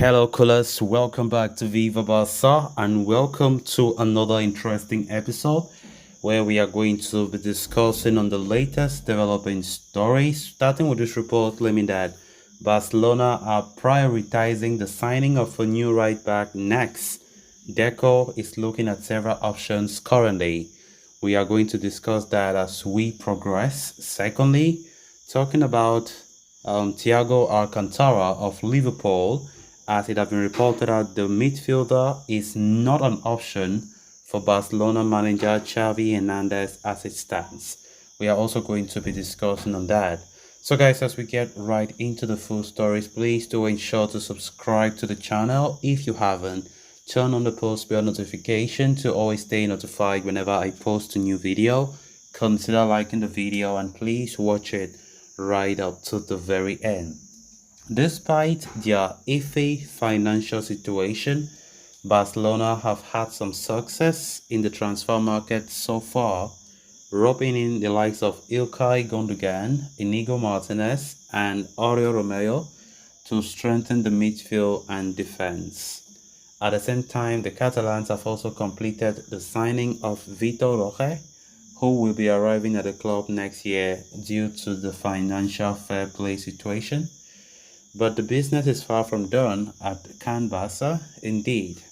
Hello, callers. Welcome back to Viva Barca and welcome to another interesting episode where we are going to be discussing on the latest developing stories. Starting with this report claiming that Barcelona are prioritizing the signing of a new right back next. Deco is looking at several options currently. We are going to discuss that as we progress. Secondly, talking about Thiago Alcantara of Liverpool, as it has been reported that the midfielder is not an option for Barcelona manager Xavi Hernandez as it stands. We are also going to be discussing on that. So guys, as we get right into the full stories, please do ensure to subscribe to the channel if you haven't. Turn on the post bell notification to always stay notified whenever I post a new video. Consider liking the video and please watch it right up to the very end. Despite their iffy financial situation, Barcelona have had some success in the transfer market so far, roping in the likes of Ilkay Gundogan, Inigo Martinez, and Oriol Romeo to strengthen the midfield and defense. At the same time, the Catalans have also completed the signing of Vitor Roque, who will be arriving at the club next year due to the financial fair play situation. But the business is far from done at Can Barca. Indeed,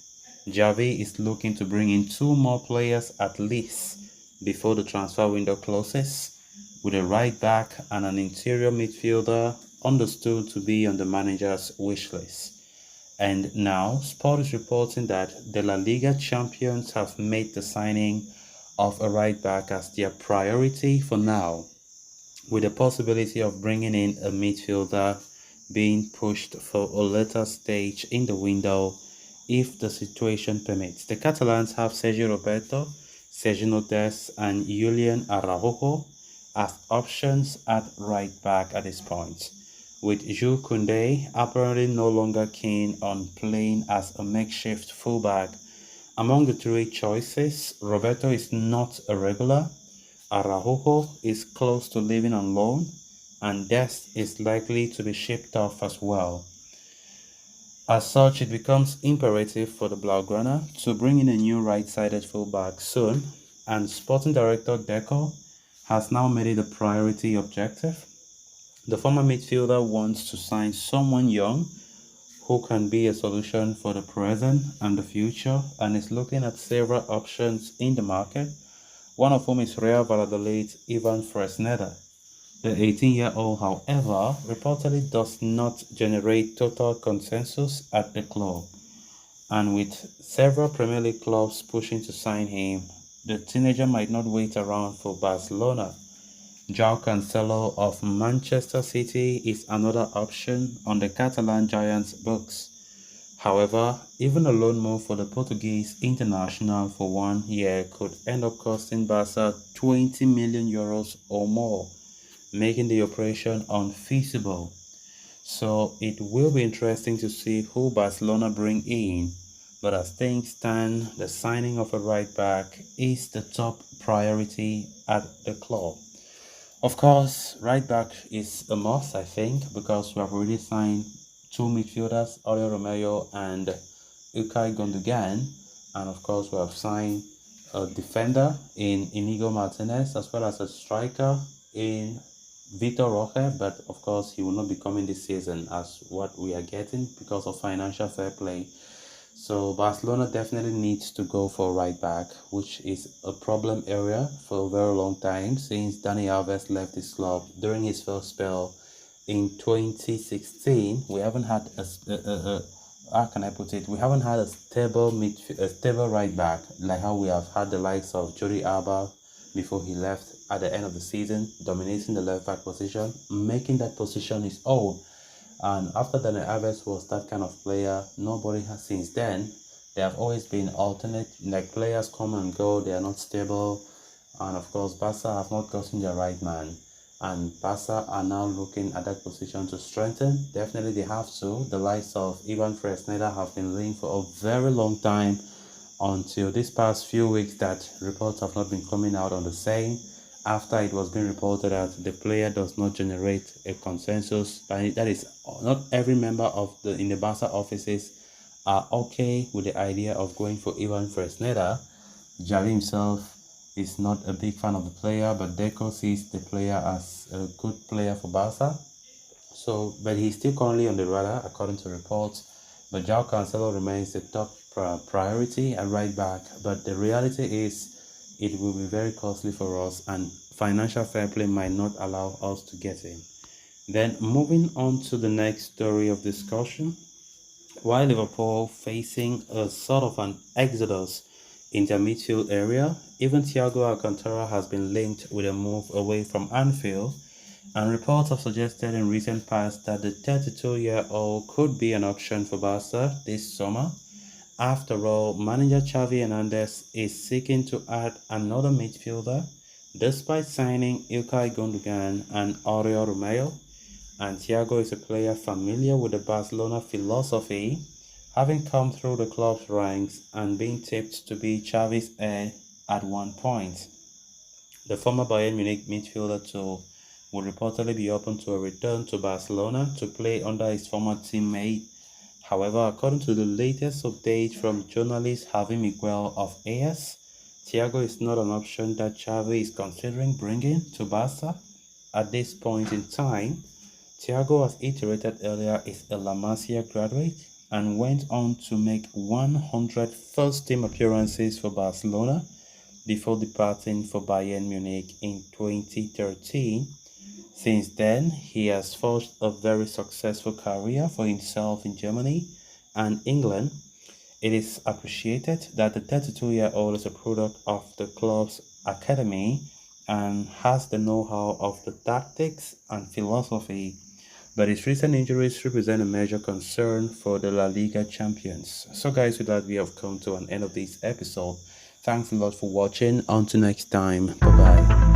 Xavi is looking to bring in two more players at least before the transfer window closes, with a right back and an interior midfielder understood to be on the manager's wish list. And now, Sport is reporting that the La Liga champions have made the signing of a right back as their priority for now, with the possibility of bringing in a midfielder being pushed for a later stage in the window if the situation permits. The Catalans have Sergio Roberto, Sergio Des, and Julian Araujo as options at right back at this point, with Jules Koundé apparently no longer keen on playing as a makeshift fullback. Among the three choices, Roberto is not a regular, Araujo is close to leaving on loan, and Dest is likely to be shipped off as well. As such, it becomes imperative for the Blaugrana to bring in a new right-sided fullback soon, and Sporting Director Deco has now made it a priority objective. The former midfielder wants to sign someone young who can be a solution for the present and the future, and is looking at several options in the market, one of whom is Real Valladolid's Ivan Fresneda. The 18-year-old, however, reportedly does not generate total consensus at the club, and with several Premier League clubs pushing to sign him, the teenager might not wait around for Barcelona. João Cancelo of Manchester City is another option on the Catalan Giants' books. However, even a loan move for the Portuguese international for 1 year could end up costing Barca 20 million euros or more, making the operation unfeasible. So it will be interesting to see who Barcelona bring in, but as things stand, the signing of a right back is the top priority at the club. Of course, right back is a must, I think, because we have already signed two midfielders, Oriol Romeo and Ilkay Gundogan, and of course we have signed a defender in Inigo Martinez as well as a striker in Vitor Roque, but of course he will not be coming this season as what we are getting because of financial fair play. So Barcelona definitely needs to go for right back, which is a problem area for a very long time since Dani Alves left his club during his first spell in 2016. We haven't had how can I put it? We haven't had a stable right back like how we have had the likes of Jordi Alba before he left at the end of the season, dominating the left back position, making that position his own. And after Dani Alves was that kind of player, nobody has since then. They have always been alternate, like players come and go, they are not stable. And of course, Barca have not gotten their right man. And Barca are now looking at that position to strengthen. Definitely they have to. The likes of Ivan Fresneda have been linked for a very long time until this past few weeks that reports have not been coming out on the same. after it was being reported that the player does not generate a consensus. That is, not every member of the in the Barca offices are okay with the idea of going for Ivan Fresneda. Javi himself is not a big fan of the player, but Deco sees the player as a good player for Barca. So, but he's still currently on the radar, according to reports. But João Cancelo remains the top priority at right back. But the reality is, it will be very costly for us, and financial fair play might not allow us to get him. Then, moving on to the next story of discussion, while Liverpool facing a sort of an exodus in their midfield area, even Thiago Alcantara has been linked with a move away from Anfield, and reports have suggested in recent past that the 32-year-old could be an option for Barca this summer. After all, manager Xavi Hernandez is seeking to add another midfielder, despite signing Ilkay Gundogan and Oriol Romeo, and Thiago is a player familiar with the Barcelona philosophy, having come through the club's ranks and being tipped to be Xavi's heir at one point. The former Bayern Munich midfielder too would reportedly be open to a return to Barcelona to play under his former teammate. However, according to the latest update from journalist Javi Miguel of AS, Thiago is not an option that Xavi is considering bringing to Barca. At this point in time, Thiago, as iterated earlier, is a La Masia graduate and went on to make 100 first-team appearances for Barcelona before departing for Bayern Munich in 2013. Since then, he has forged a very successful career for himself in Germany and England. It is appreciated that the 32-year-old is a product of the club's academy and has the know-how of the tactics and philosophy, but his recent injuries represent a major concern for the La Liga champions. So guys, with that, we have come to an end of this episode. Thanks a lot for watching. Until next time, bye bye.